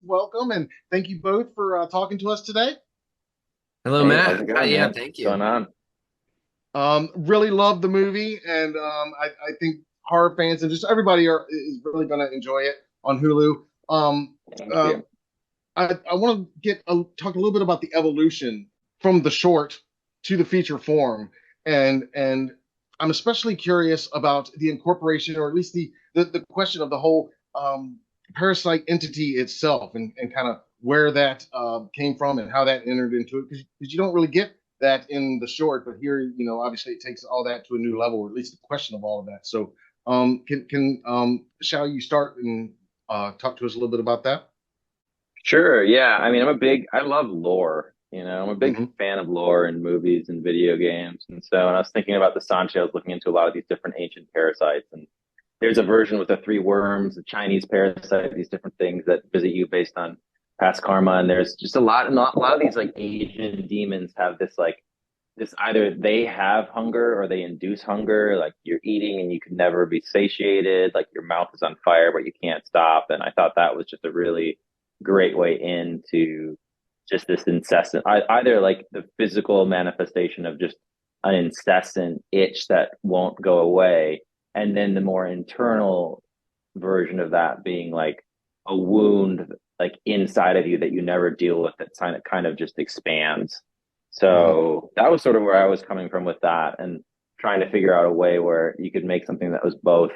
welcome, and thank you both for talking to us today. Hello, Hey, how's it Matt. going, Yeah, man? thank What's you. going on? Really love the movie, and I think horror fans and just everybody is really going to enjoy it on Hulu. Thank Uh, you. I want to talk a little bit about the evolution from the short to the feature form, and I'm especially curious about the incorporation, or at least the question of the whole parasite entity itself, and kind of where that came from and how that entered into it, because you don't really get that in the short, but here, obviously it takes all that to a new level, or at least the question of all of that. So, can shall you start and talk to us a little bit about that? Sure. Yeah. I mean, I love lore. I'm a big Hmm. fan of lore in movies and video games. And so when I was thinking about the Sanchi, I was looking into a lot of these different ancient parasites. And there's a version with the three worms, a Chinese parasite, these different things that visit you based on past karma. And there's just a lot of these like Asian demons have this either they have hunger or they induce hunger. Like you're eating and you can never be satiated. Like your mouth is on fire, but you can't stop. And I thought that was just a really great way into just this incessant, either like the physical manifestation of just an incessant itch that won't go away. And then the more internal version of that being like a wound like inside of you that you never deal with that kind of just expands. Hmm. So that was sort of where I was coming from with that and trying to figure out a way where you could make something that was both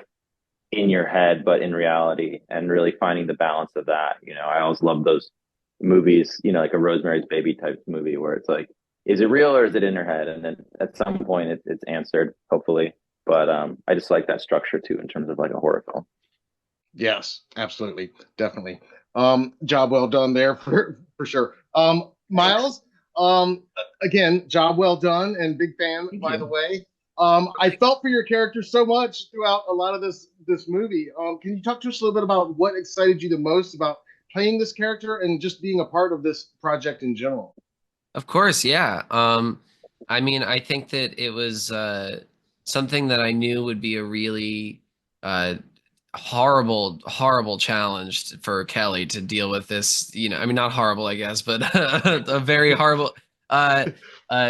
in your head but in reality and really finding the balance of that. I always love those movies, like a Rosemary's Baby type movie where it's like, is it real or is it in her head? And then at some point it's answered, hopefully. But I just like that structure too in terms of like a horror film. Yes, absolutely, definitely. Job well done there for sure. Thanks. Miles, again, job well done, and big fan, Thank by the you. way. Oh, I thank you. felt for your character so much throughout a lot of this movie. Can you talk to us a little bit about what excited you the most about playing this character and just being a part of this project in general? Of course, yeah. I mean, I think that it was something that I knew would be a really uh, horrible challenge for Kelly to deal with this. I mean, not horrible, I guess, but a very horrible uh,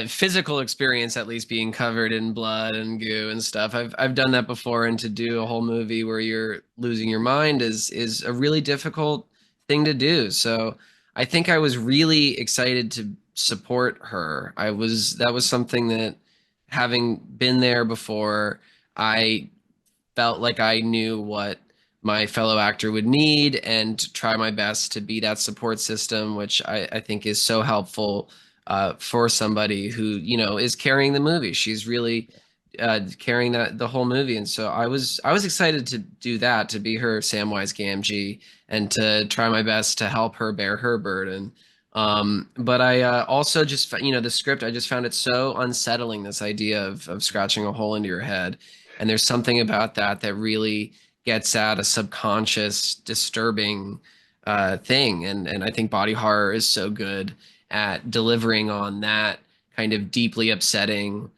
physical experience, at least being covered in blood and goo and stuff. I've done that before, and to do a whole movie where you're losing your mind is a really difficult thing to do. So. I think I was really excited to support her. That was something that having been there before, I felt like I knew what my fellow actor would need and to try my best to be that support system, which I think is so helpful for somebody who, is carrying the movie. She's really carrying the whole movie. And so I was excited to do that, to be her Samwise Gamgee and to try my best to help her bear her burden. But I also just, the script, I just found it so unsettling, this idea of scratching a hole into your head. And there's something about that that really gets at a subconscious, disturbing thing. And I think body horror is so good at delivering on that kind of deeply upsetting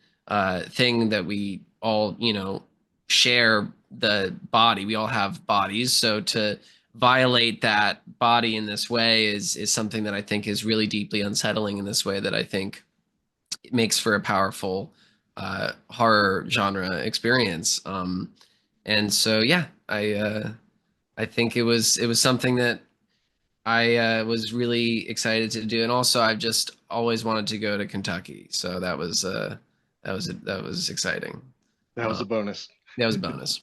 thing that we all, share the body. We all have bodies. So to violate that body in this way is something that I think is really deeply unsettling in this way that I think it makes for a powerful horror genre experience. And so yeah, I think it was something that I was really excited to do, and also I've just always wanted to go to Kentucky, so that was exciting. That was Uh, a bonus. that was a bonus.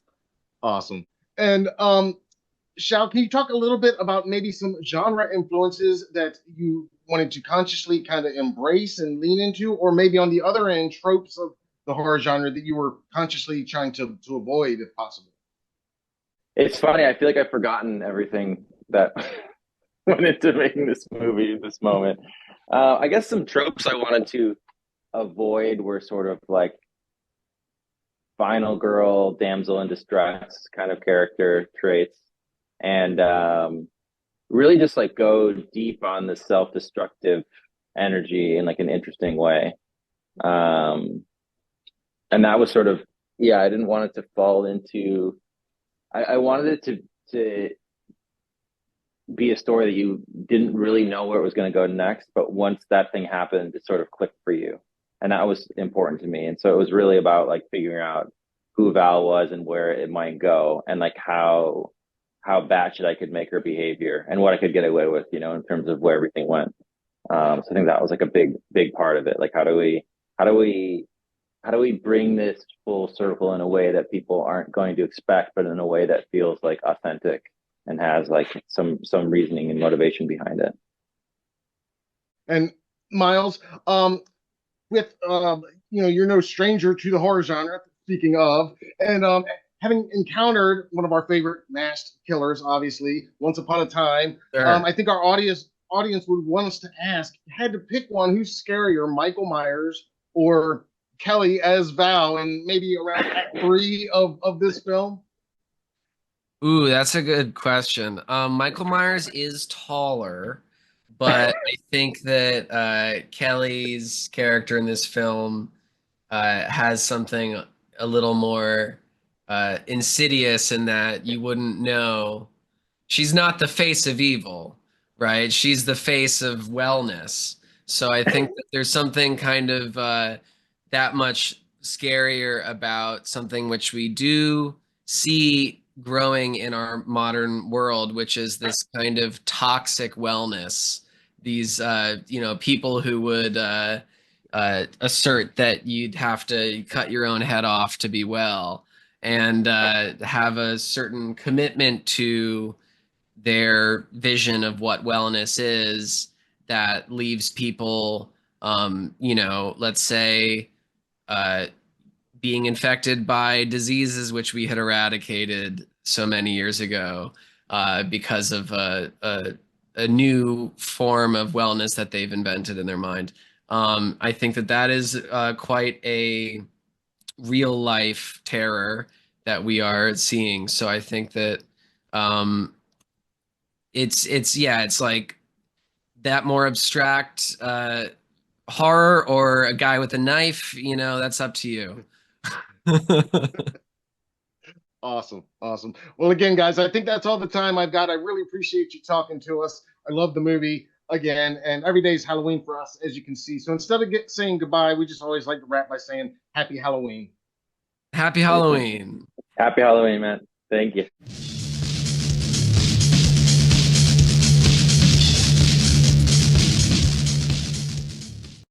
Awesome. And Shao, can you talk a little bit about maybe some genre influences that you wanted to consciously kind of embrace and lean into, or maybe on the other end, tropes of the horror genre that you were consciously trying to avoid if possible? It's funny. I feel like I've forgotten everything that went into making this movie, this moment. I guess some tropes I wanted to avoid were sort of like final girl, damsel in distress kind of character traits, and really just like go deep on the self-destructive energy in like an interesting way. Um, and that was sort of, yeah, I didn't want it to fall into. I wanted it to be a story that you didn't really know where it was going to go next, but once that thing happened, it sort of clicked for you, and that was important to me. And so it was really about like figuring out who Val was and where it might go, and like how batshit I could make her behavior and what I could get away with, you know, in terms of where everything went. So I think that was like a big part of it. Like how do we how do we bring this full circle in a way that people aren't going to expect, but in a way that feels like authentic and has like some reasoning and motivation behind it. And Miles, with you know, you're no stranger to the horror genre. Speaking of, and having encountered one of our favorite masked killers, obviously, Once Upon a Time, Sure. I think our audience would want us to ask, had to pick one, who's scarier, Michael Myers or Kelly as Val, and maybe around Act 3 of this film? Ooh, that's a good question. Michael Myers is taller, but I think that Kelly's character in this film has something a little more insidious in that you wouldn't know. She's not the face of evil, right? She's the face of wellness. So I think that there's something kind of that much scarier about something which we do see growing in our modern world, which is this kind of toxic wellness. These, you know, people who would assert that you'd have to cut your own head off to be well, and have a certain commitment to their vision of what wellness is that leaves people, you know, let's say, uh, being infected by diseases which we had eradicated so many years ago because of a new form of wellness that they've invented in their mind. I think that that is quite a real life terror that we are seeing. So I think that um, it's yeah, it's like that more abstract horror or a guy with a knife. You know, that's up to you. Awesome, awesome. Well, again, guys, I think that's all the time I've got. I really appreciate you talking to us. I love the movie again, and every day is Halloween for us, as you can see. So instead of saying goodbye, we just always like to wrap by saying Happy Halloween. Happy Amazing. Halloween. Happy Halloween, man. Thank you.